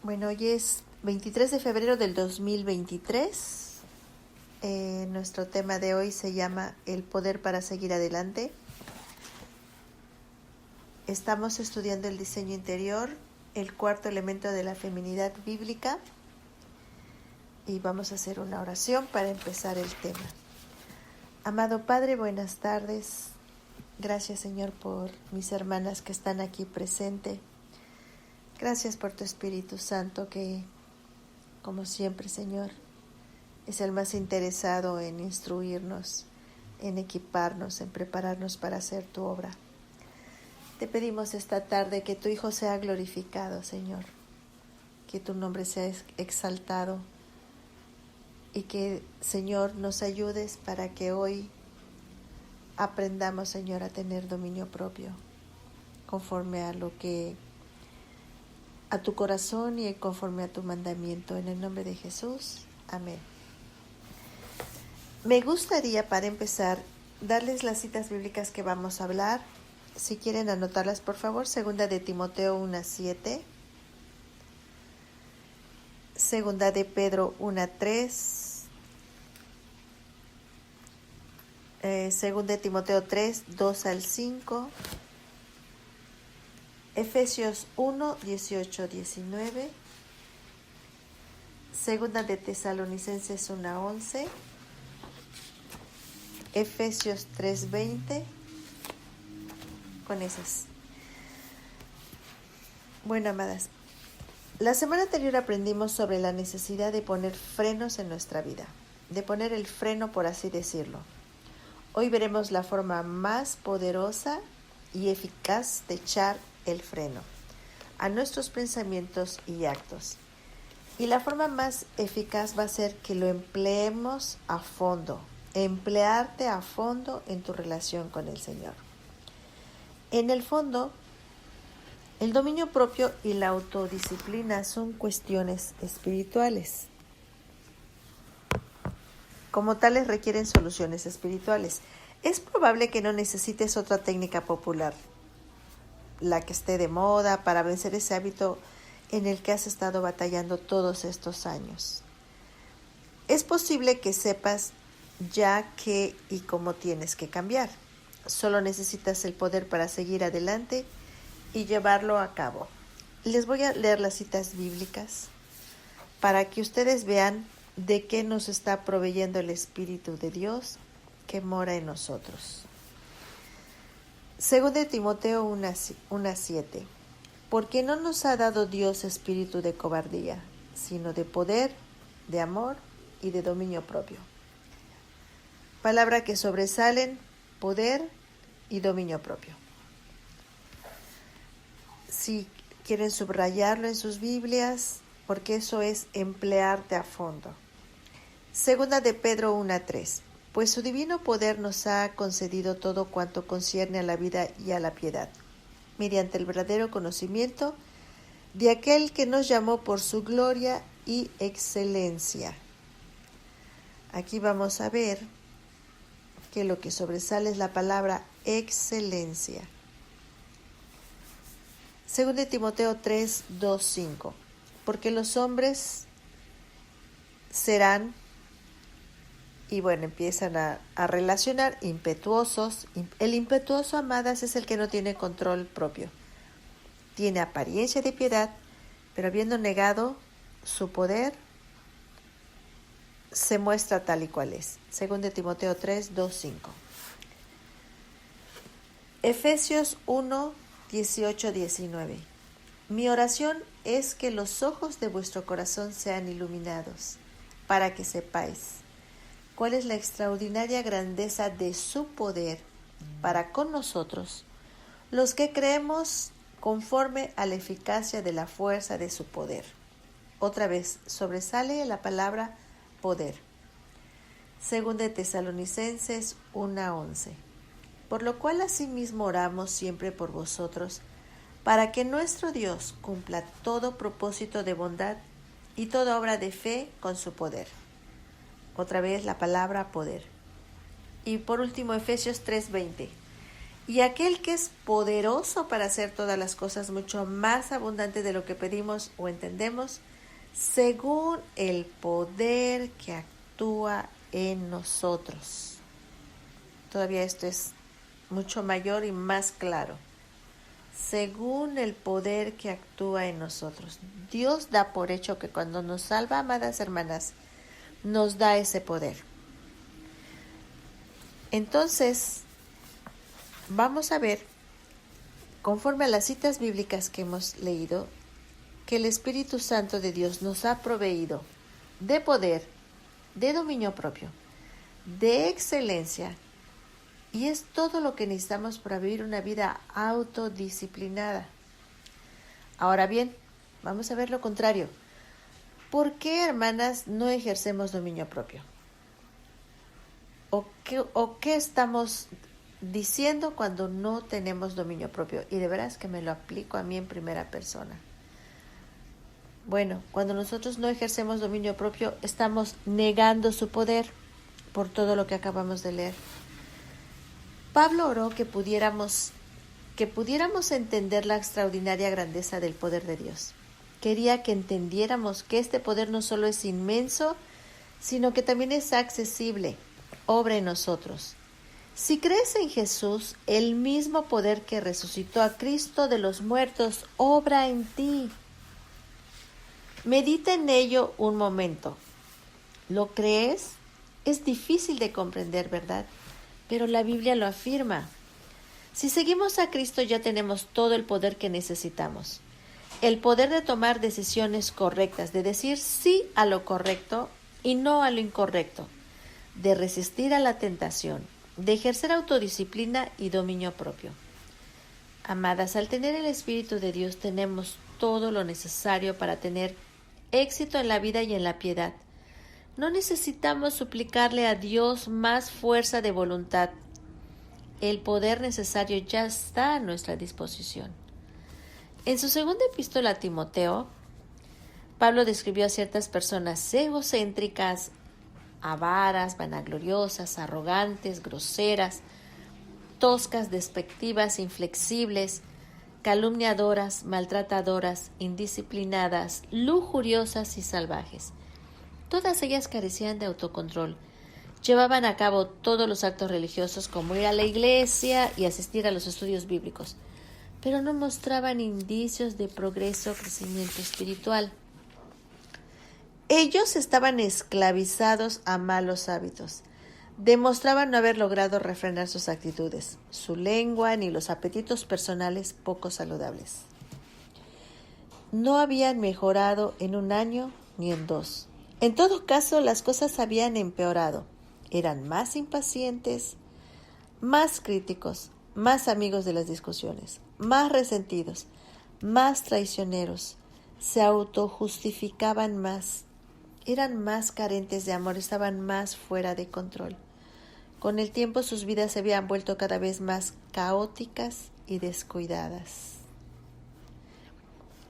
Bueno, hoy es 23 de febrero del 2023. Nuestro tema de hoy se llama El poder para seguir adelante. Estamos estudiando el diseño interior, el cuarto elemento de la feminidad bíblica, y vamos a hacer una oración para empezar el tema. Amado Padre, buenas tardes. Gracias, Señor, por mis hermanas que están aquí presentes. Gracias por tu Espíritu Santo que, como siempre, Señor, es el más interesado en instruirnos, en equiparnos, en prepararnos para hacer tu obra. Te pedimos esta tarde que tu Hijo sea glorificado, Señor, que tu nombre sea exaltado y que, Señor, nos ayudes para que hoy aprendamos, Señor, a tener dominio propio, conforme a tu corazón y conforme a tu mandamiento. En el nombre de Jesús. Amén. Me gustaría, para empezar, darles las citas bíblicas que vamos a hablar. Si quieren anotarlas, por favor. Segunda de Timoteo 1:7. Segunda de Pedro 1:3. Segunda de Timoteo 3:2-5. Efesios 1:18-19. Segunda de Tesalonicenses 1:11. Efesios 3:20. Con esas. Bueno, amadas, la semana anterior aprendimos sobre la necesidad de poner frenos en nuestra vida, de poner el freno, por así decirlo. Hoy veremos la forma más poderosa y eficaz de echar el freno a nuestros pensamientos y actos. Y la forma más eficaz va a ser que lo empleemos a fondo, emplearte a fondo en tu relación con el Señor. En el fondo, el dominio propio y la autodisciplina son cuestiones espirituales. Como tales requieren soluciones espirituales. Es probable que no necesites otra técnica popular, la que esté de moda, para vencer ese hábito en el que has estado batallando todos estos años. Es posible que sepas ya qué y cómo tienes que cambiar. Solo necesitas el poder para seguir adelante y llevarlo a cabo. Les voy a leer las citas bíblicas para que ustedes vean de qué nos está proveyendo el Espíritu de Dios que mora en nosotros. Segunda de Timoteo 1:7. Porque no nos ha dado Dios espíritu de cobardía, sino de poder, de amor y de dominio propio. Palabra que sobresalen: poder y dominio propio. Si quieren subrayarlo en sus Biblias, porque eso es emplearte a fondo. Segunda de Pedro 1:3. Pues su divino poder nos ha concedido todo cuanto concierne a la vida y a la piedad, mediante el verdadero conocimiento de aquel que nos llamó por su gloria y excelencia. Aquí vamos a ver que lo que sobresale es la palabra excelencia. Segunda de Timoteo 3:2-5. Porque los hombres serán, y bueno, empiezan a relacionar, impetuosos. El impetuoso, amadas, es el que no tiene control propio. Tiene apariencia de piedad, pero habiendo negado su poder, se muestra tal y cual es. Segunda de Timoteo 3:2-5. Efesios 1:18-19. Mi oración es que los ojos de vuestro corazón sean iluminados, para que sepáis cuál es la extraordinaria grandeza de su poder para con nosotros, los que creemos, conforme a la eficacia de la fuerza de su poder. Otra vez sobresale la palabra poder. Segunda de Tesalonicenses 1:11. Por lo cual asimismo oramos siempre por vosotros, para que nuestro Dios cumpla todo propósito de bondad y toda obra de fe con su poder. Otra vez la palabra poder. Y por último, Efesios 3:20. Y aquel que es poderoso para hacer todas las cosas mucho más abundante de lo que pedimos o entendemos, según el poder que actúa en nosotros. Todavía esto es mucho mayor y más claro. Según el poder que actúa en nosotros. Dios da por hecho que cuando nos salva, amadas hermanas, nos da ese poder. Entonces, vamos a ver, conforme a las citas bíblicas que hemos leído, que el Espíritu Santo de Dios nos ha proveído de poder, de dominio propio, de excelencia, y es todo lo que necesitamos para vivir una vida autodisciplinada. Ahora bien, vamos a ver lo contrario. ¿Por qué, hermanas, no ejercemos dominio propio? ¿O qué estamos diciendo cuando no tenemos dominio propio? Y de veras que me lo aplico a mí en primera persona. Bueno, cuando nosotros no ejercemos dominio propio, estamos negando su poder por todo lo que acabamos de leer. Pablo oró que pudiéramos entender la extraordinaria grandeza del poder de Dios. Quería que entendiéramos que este poder no solo es inmenso, sino que también es accesible, obra en nosotros. Si crees en Jesús, el mismo poder que resucitó a Cristo de los muertos obra en ti. Medita en ello un momento. ¿Lo crees? Es difícil de comprender, ¿verdad? Pero la Biblia lo afirma. Si seguimos a Cristo ya tenemos todo el poder que necesitamos. El poder de tomar decisiones correctas, de decir sí a lo correcto y no a lo incorrecto, de resistir a la tentación, de ejercer autodisciplina y dominio propio. Amadas, al tener el Espíritu de Dios tenemos todo lo necesario para tener éxito en la vida y en la piedad. No necesitamos suplicarle a Dios más fuerza de voluntad. El poder necesario ya está a nuestra disposición. En su segunda epístola a Timoteo, Pablo describió a ciertas personas egocéntricas, avaras, vanagloriosas, arrogantes, groseras, toscas, despectivas, inflexibles, calumniadoras, maltratadoras, indisciplinadas, lujuriosas y salvajes. Todas ellas carecían de autocontrol. Llevaban a cabo todos los actos religiosos como ir a la iglesia y asistir a los estudios bíblicos, pero no mostraban indicios de progreso o crecimiento espiritual. Ellos estaban esclavizados a malos hábitos. Demostraban no haber logrado refrenar sus actitudes, su lengua ni los apetitos personales poco saludables. No habían mejorado en 1 año ni en 2. En todo caso, las cosas habían empeorado. Eran más impacientes, más críticos, más amigos de las discusiones, más resentidos, más traicioneros, se autojustificaban más, eran más carentes de amor, estaban más fuera de control. Con el tiempo sus vidas se habían vuelto cada vez más caóticas y descuidadas.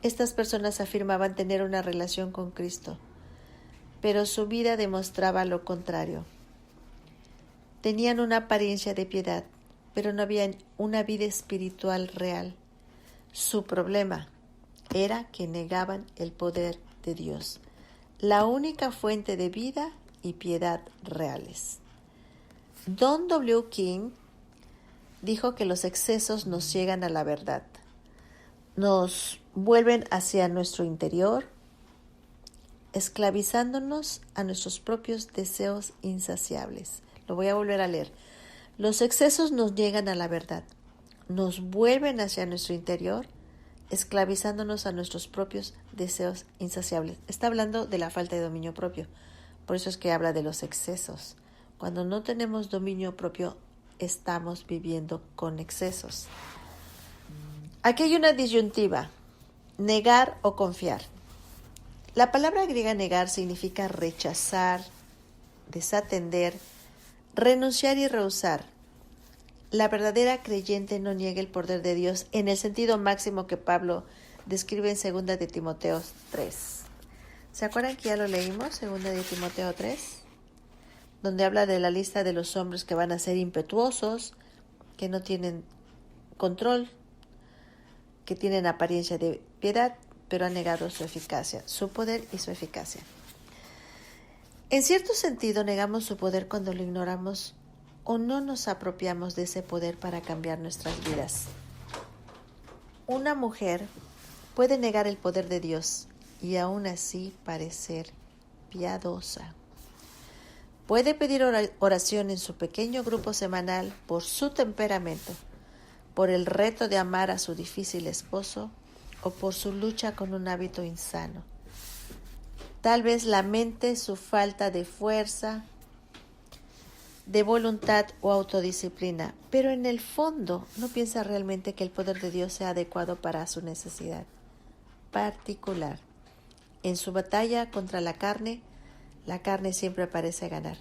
Estas personas afirmaban tener una relación con Cristo, pero su vida demostraba lo contrario. Tenían una apariencia de piedad, pero no habían una vida espiritual real. Su problema era que negaban el poder de Dios, la única fuente de vida y piedad reales. Don W. King dijo que los excesos nos llegan a la verdad, nos vuelven hacia nuestro interior, esclavizándonos a nuestros propios deseos insaciables. Lo voy a volver a leer. Los excesos nos llegan a la verdad, nos vuelven hacia nuestro interior, esclavizándonos a nuestros propios deseos insaciables. Está hablando de la falta de dominio propio. Por eso es que habla de los excesos. Cuando no tenemos dominio propio, estamos viviendo con excesos. Aquí hay una disyuntiva: negar o confiar. La palabra griega negar significa rechazar, desatender, renunciar y rehusar. La verdadera creyente no niega el poder de Dios en el sentido máximo que Pablo describe en 2 de Timoteo 3. ¿Se acuerdan que ya lo leímos? 2 de Timoteo 3, donde habla de la lista de los hombres que van a ser impetuosos, que no tienen control, que tienen apariencia de piedad, pero han negado su eficacia, su poder y su eficacia. En cierto sentido, negamos su poder cuando lo ignoramos o no nos apropiamos de ese poder para cambiar nuestras vidas. Una mujer puede negar el poder de Dios y aún así parecer piadosa. Puede pedir oración en su pequeño grupo semanal por su temperamento, por el reto de amar a su difícil esposo o por su lucha con un hábito insano. Tal vez lamente su falta de fuerza, de voluntad o autodisciplina, pero en el fondo no piensa realmente que el poder de Dios sea adecuado para su necesidad particular. En su batalla contra la carne siempre parece ganar.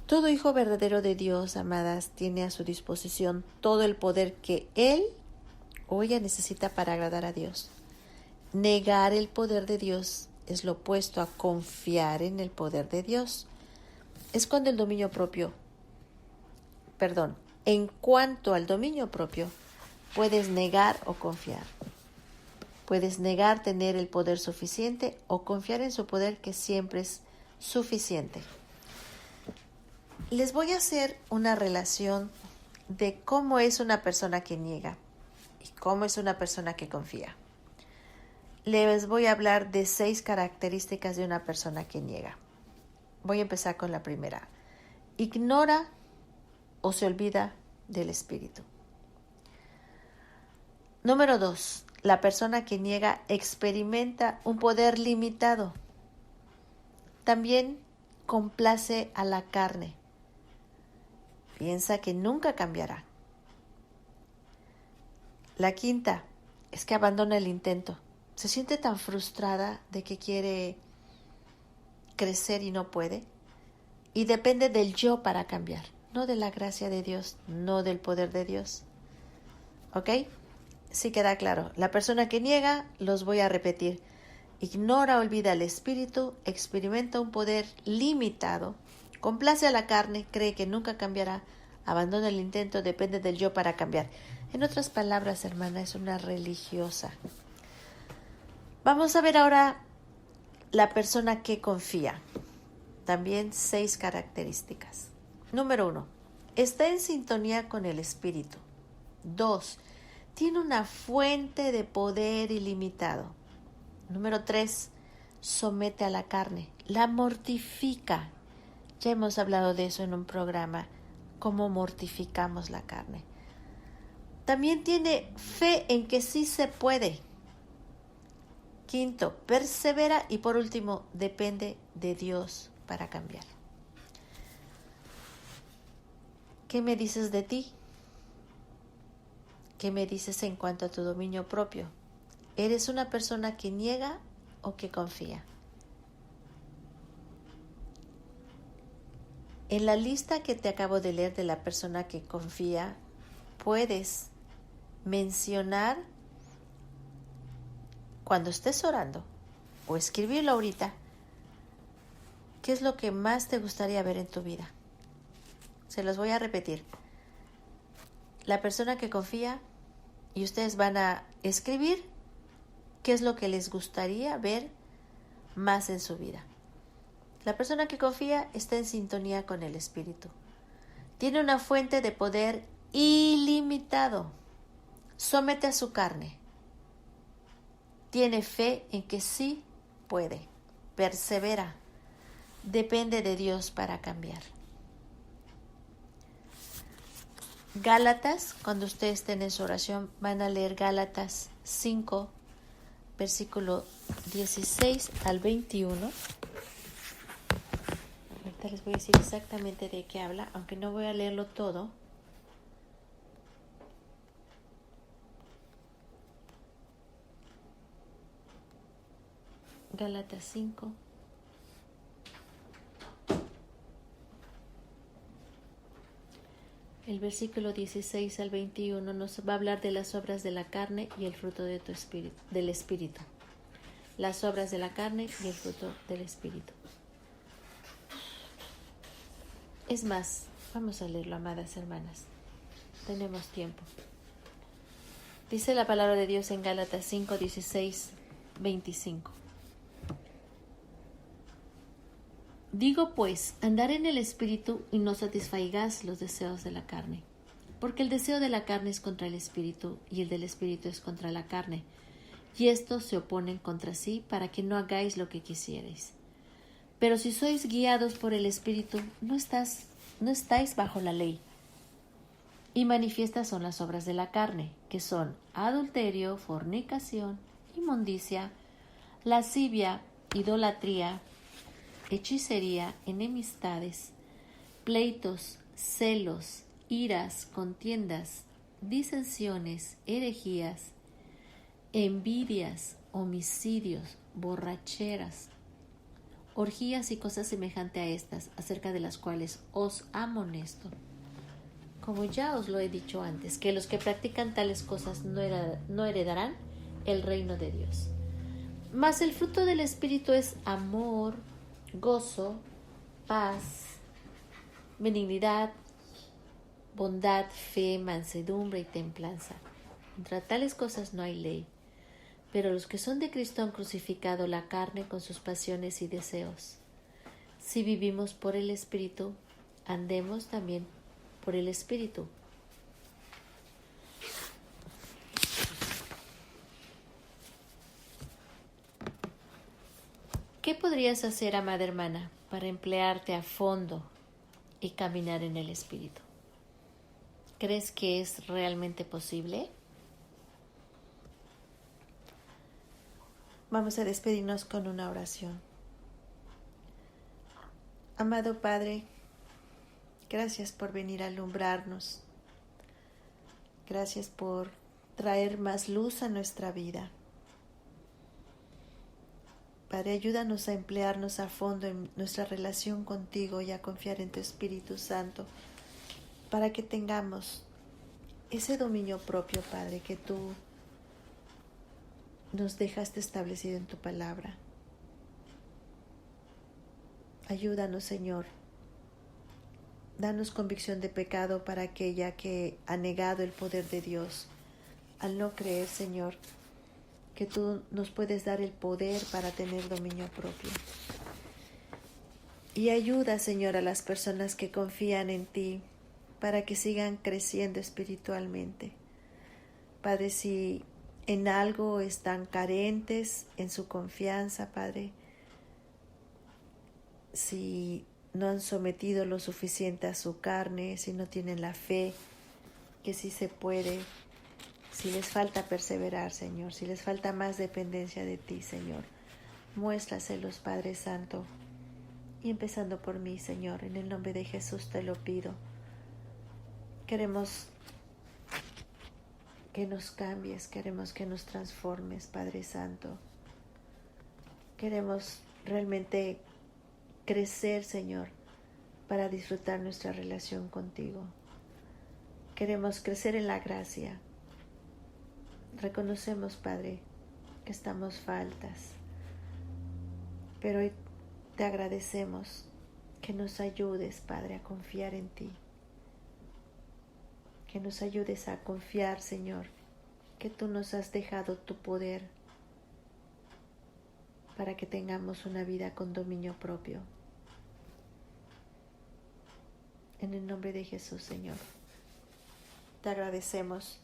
Todo hijo verdadero de Dios, amadas, tiene a su disposición todo el poder que él o ella necesita para agradar a Dios. Negar el poder de Dios es lo opuesto a confiar en el poder de Dios. Es cuando el dominio propio, en cuanto al dominio propio, puedes negar o confiar. Puedes negar tener el poder suficiente o confiar en su poder que siempre es suficiente. Les voy a hacer una relación de cómo es una persona que niega y cómo es una persona que confía. Les voy a hablar de 6 características de una persona que niega. Voy a empezar con la primera. Ignora o se olvida del Espíritu. Número 2. La persona que niega experimenta un poder limitado. También complace a la carne. Piensa que nunca cambiará. La quinta es que abandona el intento. Se siente tan frustrada de que quiere crecer y no puede. Y depende del yo para cambiar, no de la gracia de Dios, no del poder de Dios. ¿Ok? Sí queda claro. La persona que niega, los voy a repetir. Ignora, olvida el espíritu, experimenta un poder limitado, complace a la carne, cree que nunca cambiará, abandona el intento, depende del yo para cambiar. En otras palabras, hermana, es una religiosa. Vamos a ver ahora la persona que confía. También 6 características. Número 1. Está en sintonía con el espíritu. 2. Tiene una fuente de poder ilimitado. Número 3. Somete a la carne. La mortifica. Ya hemos hablado de eso en un programa, cómo mortificamos la carne. También tiene fe en que sí se puede. 5. Persevera y por último, depende de Dios para cambiar. ¿Qué me dices de ti? ¿Qué me dices en cuanto a tu dominio propio? ¿Eres una persona que niega o que confía? En la lista que te acabo de leer de la persona que confía, puedes mencionar cuando estés orando o escribirlo ahorita, ¿qué es lo que más te gustaría ver en tu vida? Se los voy a repetir. La persona que confía, y ustedes van a escribir qué es lo que les gustaría ver más en su vida. La persona que confía está en sintonía con el Espíritu. Tiene una fuente de poder ilimitado. Somete a su carne. Tiene fe en que sí puede. Persevera. Depende de Dios para cambiar. Gálatas, cuando ustedes estén en su oración, van a leer Gálatas 5, versículo 16 al 21. Ahorita les voy a decir exactamente de qué habla, aunque no voy a leerlo todo. Gálatas 5. El versículo 16 al 21 nos va a hablar de las obras de la carne y el fruto de tu espíritu, del espíritu. Las obras de la carne y el fruto del espíritu. Es más, vamos a leerlo, amadas hermanas. tenemos tiempo. Dice la palabra de Dios en Gálatas 5, 16, 25. Digo pues, andar en el Espíritu y no satisfagáis los deseos de la carne. Porque el deseo de la carne es contra el Espíritu y el del Espíritu es contra la carne. Y estos se oponen contra sí para que no hagáis lo que quisierais. Pero si sois guiados por el Espíritu, no estáis bajo la ley. Y manifiestas son las obras de la carne, que son adulterio, fornicación, inmundicia, lascivia, idolatría, hechicería, enemistades, pleitos, celos, iras, contiendas, disensiones, herejías, envidias, homicidios, borracheras, orgías y cosas semejantes a estas, acerca de las cuales os amonesto. Como ya os lo he dicho antes, que los que practican tales cosas no heredarán el reino de Dios. Mas el fruto del Espíritu es amor, gozo, paz, benignidad, bondad, fe, mansedumbre y templanza. Contra tales cosas no hay ley. Pero los que son de Cristo han crucificado la carne con sus pasiones y deseos. Si vivimos por el Espíritu, andemos también por el Espíritu. ¿Qué podrías hacer, amada hermana, para emplearte a fondo y caminar en el Espíritu? ¿Crees que es realmente posible? Vamos a despedirnos con una oración. Amado Padre, gracias por venir a alumbrarnos. Gracias por traer más luz a nuestra vida. Padre, ayúdanos a emplearnos a fondo en nuestra relación contigo y a confiar en tu Espíritu Santo para que tengamos ese dominio propio, Padre, que tú nos dejaste establecido en tu palabra. Ayúdanos, Señor. Danos convicción de pecado para aquella que ha negado el poder de Dios al no creer, Señor, que tú nos puedes dar el poder para tener dominio propio. Y ayuda, Señor, a las personas que confían en ti para que sigan creciendo espiritualmente. Padre, si en algo están carentes en su confianza, Padre, si no han sometido lo suficiente a su carne, si no tienen la fe, que sí se puede, si les falta perseverar, Señor, si les falta más dependencia de ti, Señor, muéstraselos, Padre Santo, y empezando por mí, Señor, en el nombre de Jesús te lo pido. Queremos que nos cambies, queremos que nos transformes, Padre Santo. Queremos realmente crecer, Señor, para disfrutar nuestra relación contigo. Queremos crecer en la gracia. Reconocemos, Padre, que estamos faltas, pero hoy te agradecemos que nos ayudes, Padre, a confiar en ti. Que nos ayudes a confiar, Señor, que tú nos has dejado tu poder para que tengamos una vida con dominio propio. En el nombre de Jesús, Señor, te agradecemos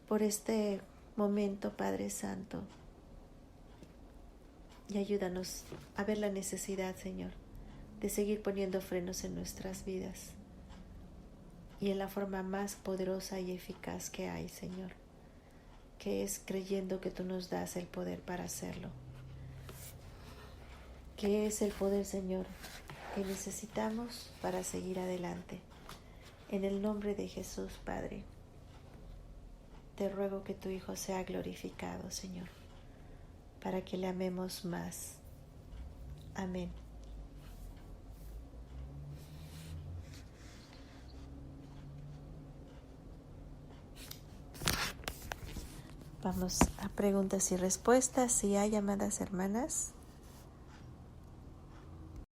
por este momento, Padre Santo, y ayúdanos a ver la necesidad, Señor, de seguir poniendo frenos en nuestras vidas y en la forma más poderosa y eficaz que hay, Señor, que es creyendo que tú nos das el poder para hacerlo. Que es el poder, Señor, que necesitamos para seguir adelante. En el nombre de Jesús, Padre, te ruego que tu Hijo sea glorificado, Señor, para que le amemos más. Amén. Vamos a preguntas y respuestas. Si hay, amadas hermanas.